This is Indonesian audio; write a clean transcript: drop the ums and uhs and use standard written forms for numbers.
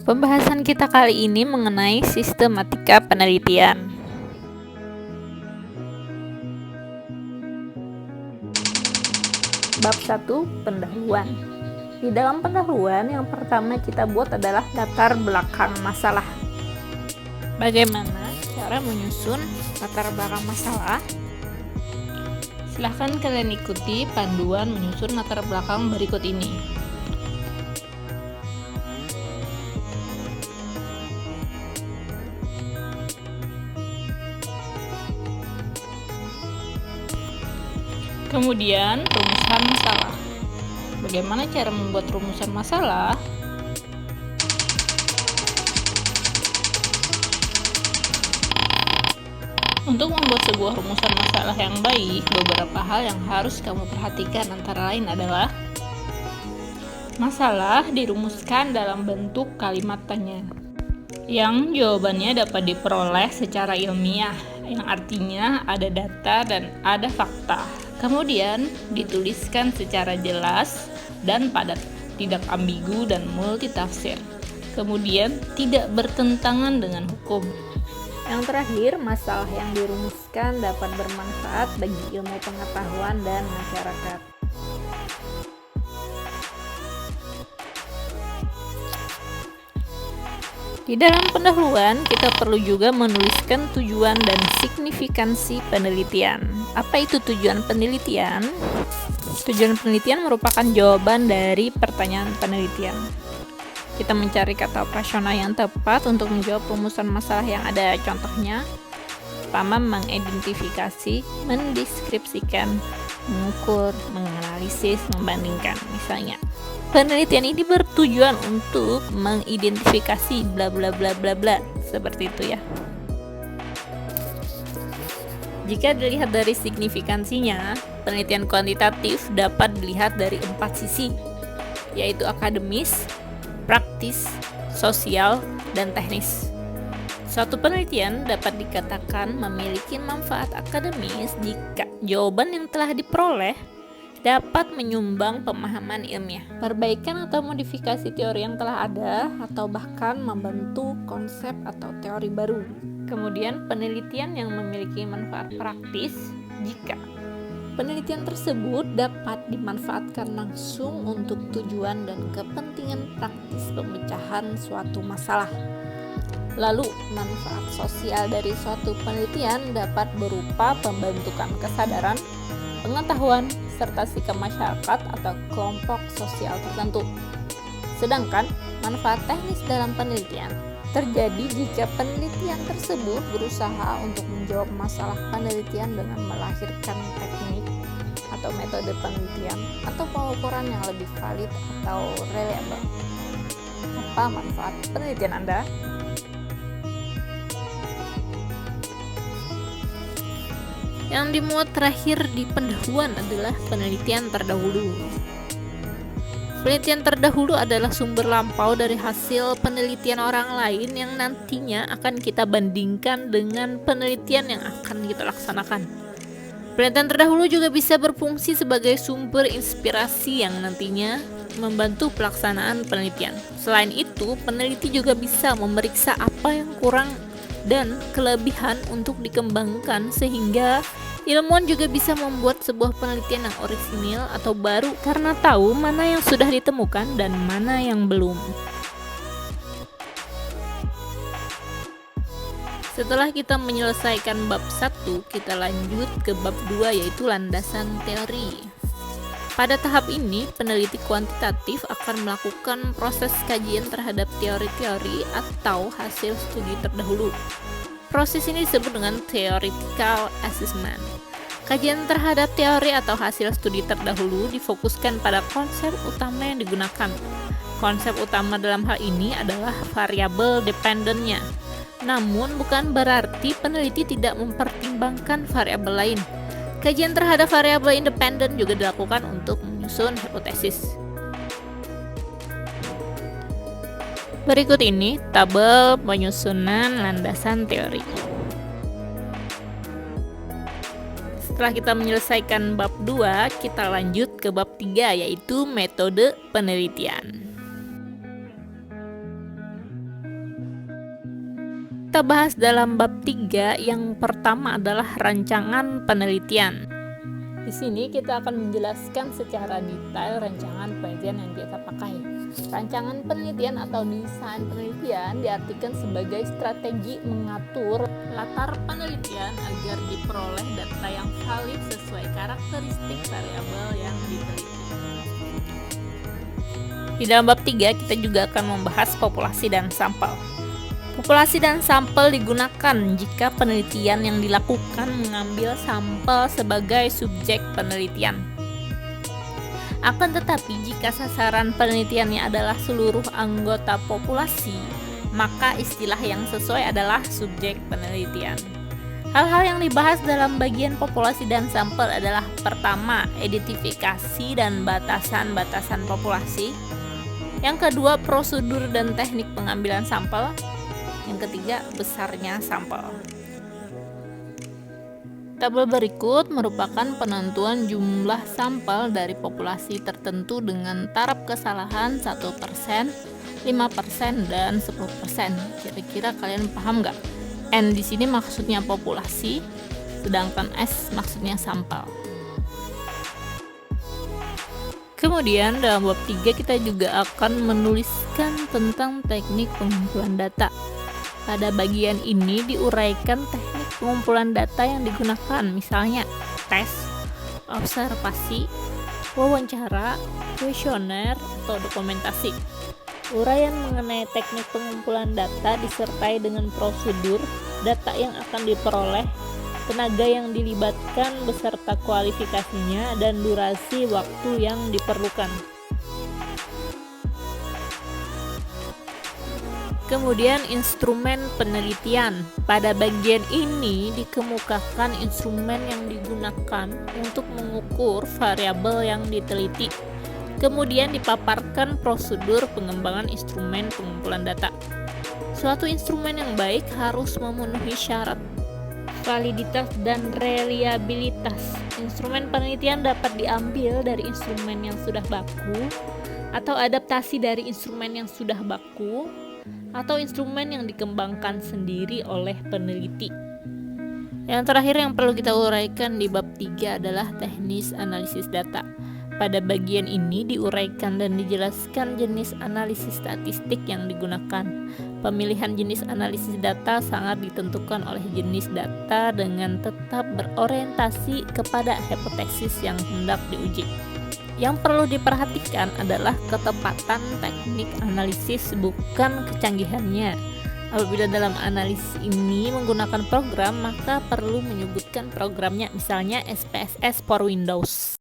Pembahasan kita kali ini mengenai sistematika penelitian. Bab 1, pendahuluan. Di dalam pendahuluan, yang pertama kita buat adalah latar belakang masalah. Bagaimana cara menyusun latar belakang masalah? Silahkan kalian ikuti panduan menyusun latar belakang berikut ini. Kemudian, rumusan masalah. Bagaimana cara membuat rumusan masalah? Untuk membuat sebuah rumusan masalah yang baik, beberapa hal yang harus kamu perhatikan antara lain adalah: masalah dirumuskan dalam bentuk kalimat tanya, yang jawabannya dapat diperoleh secara ilmiah, yang artinya ada data dan ada fakta. Kemudian dituliskan secara jelas dan padat, tidak ambigu dan multitafsir. Kemudian tidak bertentangan dengan hukum. Yang terakhir, masalah yang dirumuskan dapat bermanfaat bagi ilmu pengetahuan dan masyarakat. Di dalam pendahuluan, kita perlu juga menuliskan tujuan dan signifikansi penelitian. Apa itu tujuan penelitian? Tujuan penelitian merupakan jawaban dari pertanyaan penelitian. Kita mencari kata operasional yang tepat untuk menjawab rumusan masalah yang ada. Contohnya, pertama, mengidentifikasi, mendeskripsikan, mengukur, menganalisis, membandingkan. Misalnya, penelitian ini bertujuan untuk mengidentifikasi bla bla bla bla bla, seperti itu ya. Jika dilihat dari signifikansinya, penelitian kuantitatif dapat dilihat dari 4 sisi, yaitu akademis, praktis, sosial, dan teknis. Suatu penelitian dapat dikatakan memiliki manfaat akademis jika jawaban yang telah diperoleh dapat menyumbang pemahaman ilmiah, perbaikan atau modifikasi teori yang telah ada, atau bahkan membentuk konsep atau teori baru. Kemudian, penelitian yang memiliki manfaat praktis jika penelitian tersebut dapat dimanfaatkan langsung untuk tujuan dan kepentingan praktis pemecahan suatu masalah. Lalu, manfaat sosial dari suatu penelitian dapat berupa pembentukan kesadaran, pengetahuan, serta sikap masyarakat atau kelompok sosial tertentu. Sedangkan, manfaat teknis dalam penelitian terjadi jika penelitian tersebut berusaha untuk menjawab masalah penelitian dengan melahirkan teknik atau metode penelitian atau pengukuran yang lebih valid atau reliable. Apa manfaat penelitian Anda? Yang dimuat terakhir di pendahuluan adalah penelitian terdahulu. Penelitian terdahulu adalah sumber lampau dari hasil penelitian orang lain yang nantinya akan kita bandingkan dengan penelitian yang akan kita laksanakan. Penelitian terdahulu juga bisa berfungsi sebagai sumber inspirasi yang nantinya membantu pelaksanaan penelitian. Selain itu, peneliti juga bisa memeriksa apa yang kurang dan kelebihan untuk dikembangkan, sehingga ilmuwan juga bisa membuat sebuah penelitian yang orisinil atau baru karena tahu mana yang sudah ditemukan dan mana yang belum. Setelah kita menyelesaikan bab 1, kita lanjut ke bab 2, yaitu landasan teori. Pada tahap ini, peneliti kuantitatif akan melakukan proses kajian terhadap teori-teori atau hasil studi terdahulu. Proses ini disebut dengan theoretical assessment. Kajian terhadap teori atau hasil studi terdahulu difokuskan pada konsep utama yang digunakan. Konsep utama dalam hal ini adalah variabel dependent-nya. Namun bukan berarti peneliti tidak mempertimbangkan variabel lain. Kajian terhadap variabel independen juga dilakukan untuk menyusun hipotesis. Berikut ini tabel penyusunan landasan teori. Setelah kita menyelesaikan bab 2, kita lanjut ke bab 3, yaitu metode penelitian. kita bahas dalam bab 3. Yang pertama adalah rancangan penelitian. Di sini kita akan menjelaskan secara detail rancangan penelitian yang kita pakai. Rancangan penelitian atau desain penelitian diartikan sebagai strategi mengatur latar penelitian agar diperoleh data yang valid sesuai karakteristik variabel yang diteliti. Di dalam bab 3 kita juga akan membahas populasi dan sampel. Populasi dan sampel digunakan jika penelitian yang dilakukan mengambil sampel sebagai subjek penelitian. Akan tetapi jika sasaran penelitiannya adalah seluruh anggota populasi, maka istilah yang sesuai adalah subjek penelitian. Hal-hal yang dibahas dalam bagian populasi dan sampel adalah: pertama, identifikasi dan batasan-batasan populasi. Yang kedua, prosedur dan teknik pengambilan sampel. Yang ketiga, besarnya sampel. Tabel berikut merupakan penentuan jumlah sampel dari populasi tertentu dengan taraf kesalahan 1%, 5%, dan 10%. Kira-kira kalian paham nggak? N di sini maksudnya populasi, sedangkan S maksudnya sampel. Kemudian dalam bab 3 kita juga akan menuliskan tentang teknik pengumpulan data. Pada bagian ini diuraikan teknik pengumpulan data yang digunakan, misalnya tes, observasi, wawancara, kuesioner, atau dokumentasi. Uraian mengenai teknik pengumpulan data disertai dengan prosedur, data yang akan diperoleh, tenaga yang dilibatkan beserta kualifikasinya, dan durasi waktu yang diperlukan. Kemudian instrumen penelitian. Pada bagian ini dikemukakan instrumen yang digunakan untuk mengukur variabel yang diteliti. Kemudian dipaparkan prosedur pengembangan instrumen pengumpulan data. Suatu instrumen yang baik harus memenuhi syarat validitas dan reliabilitas. Instrumen penelitian dapat diambil dari instrumen yang sudah baku, atau adaptasi dari instrumen yang sudah baku, atau instrumen yang dikembangkan sendiri oleh peneliti. Yang terakhir yang perlu kita uraikan di bab 3 adalah teknis analisis data. Pada bagian ini diuraikan dan dijelaskan jenis analisis statistik yang digunakan. Pemilihan jenis analisis data sangat ditentukan oleh jenis data dengan tetap berorientasi kepada hipotesis yang hendak diuji. Yang perlu diperhatikan adalah ketepatan teknik analisis, bukan kecanggihannya. Apabila dalam analisis ini menggunakan program, maka perlu menyebutkan programnya, misalnya SPSS for Windows.